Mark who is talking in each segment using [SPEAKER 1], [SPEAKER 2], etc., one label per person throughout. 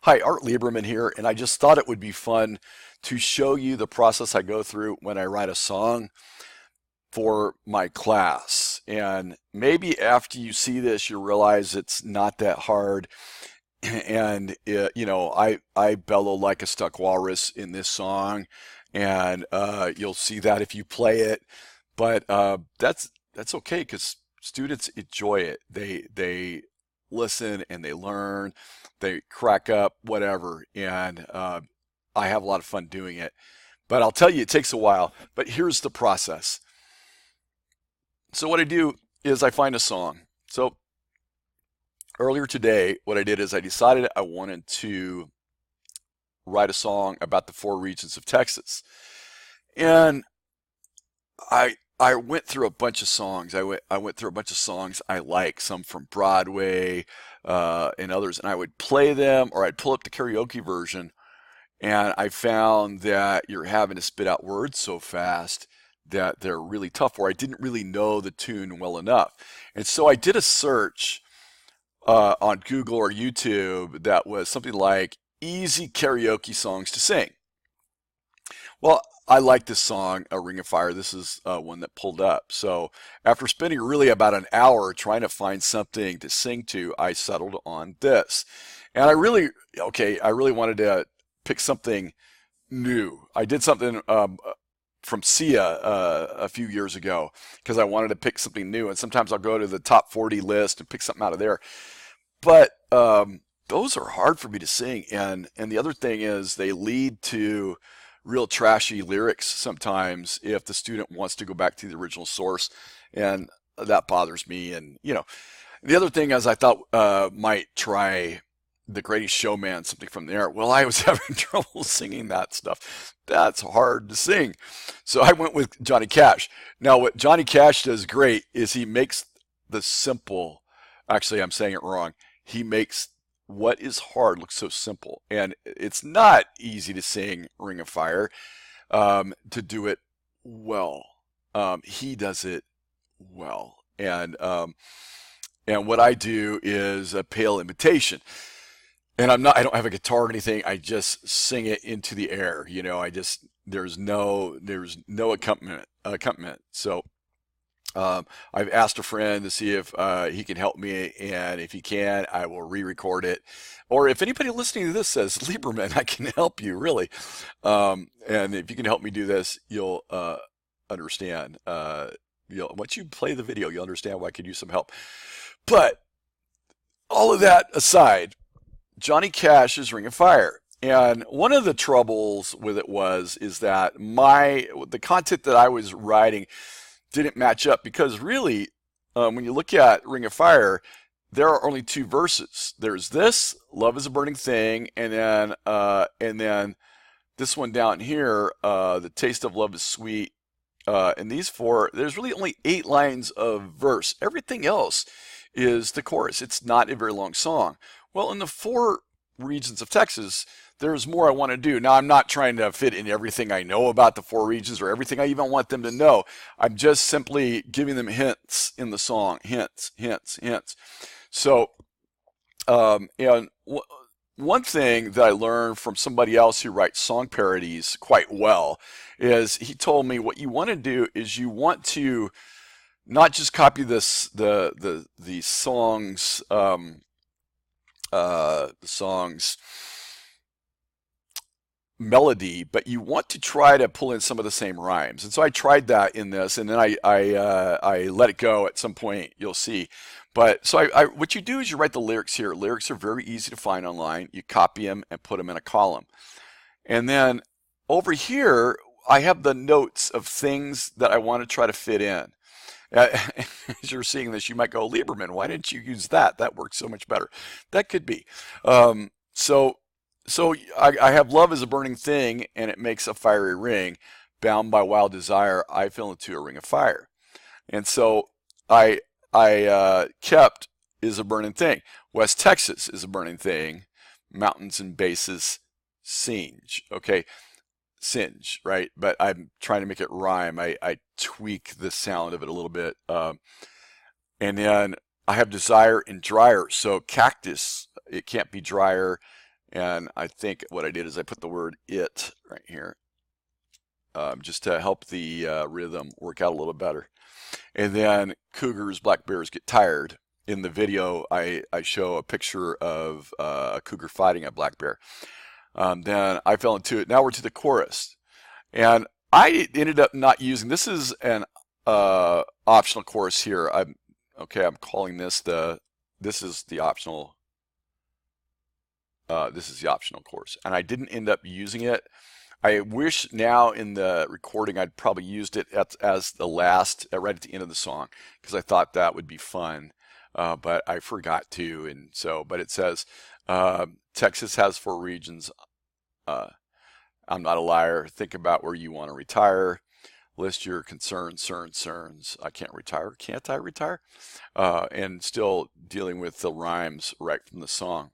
[SPEAKER 1] Hi, Art Lieberman here, and I just thought it would be fun to show you the process I go through when I write a song for my class. And maybe after you see this, you realize it's not that hard. And I bellow like a stuck walrus in this song, and you'll see that if you play it. But that's okay because students enjoy it. They listen and they learn, they crack up, whatever, and I have a lot of fun doing it. But I'll tell you, it takes a while. But here's the process. So what I do is I find a song. So earlier today, what I did is I decided I wanted to write a song about the four regions of Texas. And I went through a bunch of songs. I went through a bunch of songs I like, some from Broadway, and others, and I would play them or I'd pull up the karaoke version, and I found that you're having to spit out words so fast that they're really tough, or I didn't really know the tune well enough. And so I did a search on Google or YouTube that was something like easy karaoke songs to sing. Well, I like this song, A Ring of Fire. This is one that pulled up. So after spending really about an hour trying to find something to sing to, I settled on this. And I really wanted to pick something new. I did something from Sia a few years ago because I wanted to pick something new. And sometimes I'll go to the top 40 list and pick something out of there. But those are hard for me to sing. And the other thing is they lead to real trashy lyrics sometimes if the student wants to go back to the original source, and that bothers me. And the other thing is I thought might try The Greatest Showman, something from there. Well, I was having trouble singing that stuff. That's hard to sing. So I went with Johnny Cash. Now, what Johnny Cash does great is he makes the simple, actually, I'm saying it wrong. He makes what is hard look so simple. And it's not easy to sing Ring of Fire, to do it well. He does it well. And what I do is a pale imitation. And I don't have a guitar or anything. I just sing it into the air. There's no accompaniment. So I've asked a friend to see if he can help me, and if he can, I will re-record it. Or if anybody listening to this says, Lieberman, I can help you, really. And if you can help me do this, you'll understand. Once you play the video, you'll understand why I could use some help. But all of that aside, Johnny Cash's Ring of Fire. And one of the troubles with it is that the content that I was writing didn't match up because really, when you look at Ring of Fire, there are only two verses. There's this, love is a burning thing, and then this one down here, the taste of love is sweet. And these four, there's really only 8 lines of verse. Everything else is the chorus. It's not a very long song. Well, in the four regions of Texas, there's more I want to do. Now, I'm not trying to fit in everything I know about the four regions or everything I even want them to know. I'm just simply giving them hints in the song. Hints, hints, hints. So, one thing that I learned from somebody else who writes song parodies quite well is he told me what you want to do is you want to not just copy the songs, the songs melody, but you want to try to pull in some of the same rhymes. And so I tried that in this, and then I let it go at some point. You'll see. But so what you do is you write the lyrics here. Lyrics are very easy to find online. You copy them and put them in a column, and then over here I have the notes of things that I want to try to fit in. Uh, as you're seeing this, you might go, Lieberman, why didn't you use that? That works so much better. That could be. So I have love as a burning thing, and it makes a fiery ring. Bound by wild desire, I fell into a ring of fire. And so I kept is a burning thing. West Texas is a burning thing. Mountains and bases singe. Okay, singe, right? But I'm trying to make it rhyme. I tweak the sound of it a little bit. And then I have desire and drier. So cactus, it can't be drier. And I think what I did is I put the word it right here, just to help the rhythm work out a little better. And then cougars, black bears get tired. In the video, I show a picture of a cougar fighting a black bear. Then I fell into it. Now we're to the chorus. And I ended up not using, this is an optional chorus here. I'm calling this this is the optional chorus. And I didn't end up using it. I wish now in the recording I'd probably used it as the last, right at the end of the song, because I thought that would be fun, but I forgot to. And so, but it says, Texas has 4 regions. I'm not a liar. Think about where you want to retire. List your concerns. I can't retire. Can't I retire? And still dealing with the rhymes right from the song.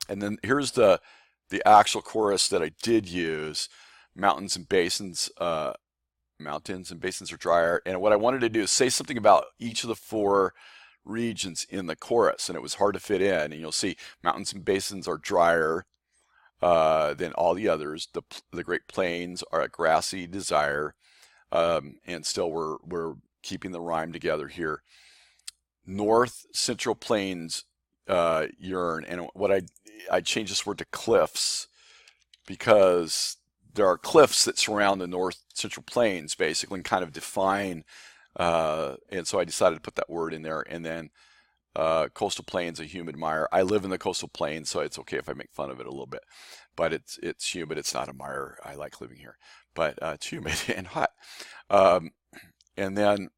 [SPEAKER 1] And then here's the actual chorus that I did use. Mountains and basins are drier. And what I wanted to do is say something about each of the 4 regions in the chorus, and it was hard to fit in. And you'll see mountains and basins are drier than all the others. The Great Plains are a grassy desire, and still we're keeping the rhyme together here. North Central Plains yearn, and what I changed this word to cliffs, because there are cliffs that surround the North Central Plains basically and kind of define, and so I decided to put that word in there. And then coastal plains, a humid mire. I live in the coastal plains, so it's okay if I make fun of it a little bit, but it's humid. It's not a mire. I like living here, but it's humid and hot. And then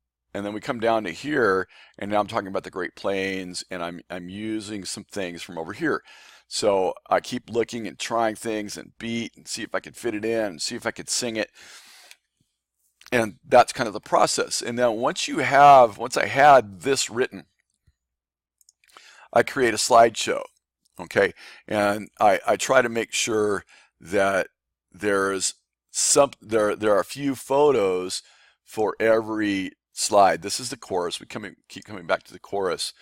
[SPEAKER 1] we come down to here, and now I'm talking about the Great Plains, and I'm using some things from over here. So I keep looking and trying things and beat and see if I could fit it in and see if I could sing it. And that's kind of the process. And then once I had this written, I create a slideshow. Okay. And I try to make sure that there are a few photos for every slide. This is the chorus. We keep coming back to the chorus.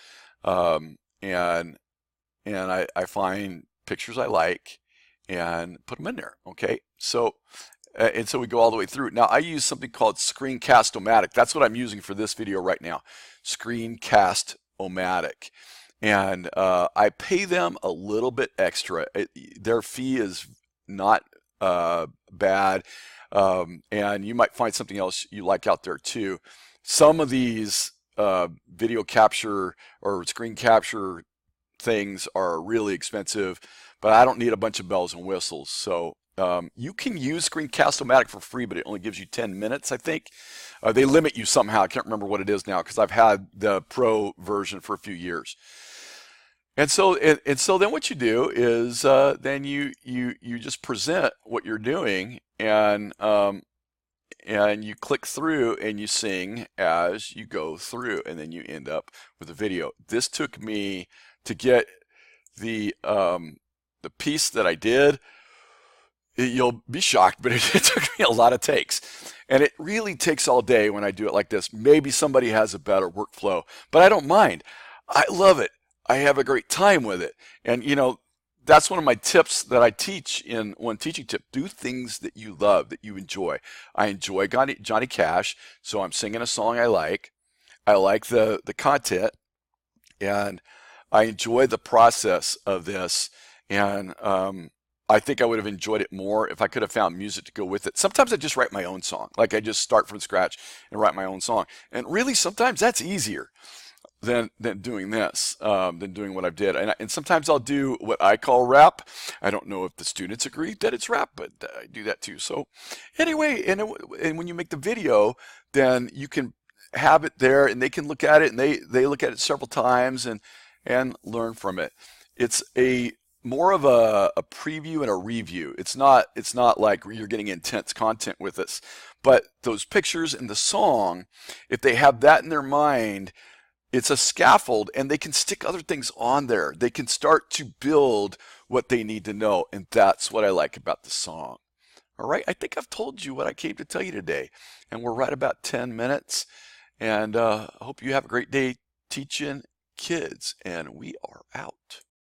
[SPEAKER 1] And I find pictures I like and put them in there. Okay. So, and so we go all the way through. Now I use something called Screencast-O-Matic. That's what I'm using for this video right now. Screencast-O-Matic. And I pay them a little bit extra. Their fee is not bad. And you might find something else you like out there too. Some of these video capture or screen capture things are really expensive, but I don't need a bunch of bells and whistles. So you can use Screencast-O-Matic for free, but it only gives you 10 minutes, I think. They limit you somehow. I can't remember what it is now because I've had the pro version for a few years. And so then what you do is then you just present what you're doing, and you click through and you sing as you go through, and then you end up with a video. This took me to get the piece that I did. You'll be shocked, but it took me a lot of takes, and it really takes all day when I do it like this. Maybe somebody has a better workflow, but I don't mind. I love it. I have a great time with it. And that's one of my tips that I teach in one teaching tip. Do things that you love, that you enjoy. I enjoy Johnny Cash, so I'm singing a song I like. I like the content, and I enjoy the process of this. And I think I would have enjoyed it more if I could have found music to go with it. Sometimes I just write my own song. Like I just start from scratch and write my own song. And really sometimes that's easier than doing this, than doing what I did. And sometimes I'll do what I call rap. I don't know if the students agree that it's rap, but I do that too. So anyway, and when you make the video, then you can have it there and they can look at it, and they look at it several times and learn from it. It's more of a preview and a review. It's not like you're getting intense content with this, but those pictures and the song, if they have that in their mind, it's a scaffold, and they can stick other things on there. They can start to build what they need to know, and that's what I like about the song. All right, I think I've told you what I came to tell you today, and we're right about 10 minutes, and I hope you have a great day teaching kids, and we are out.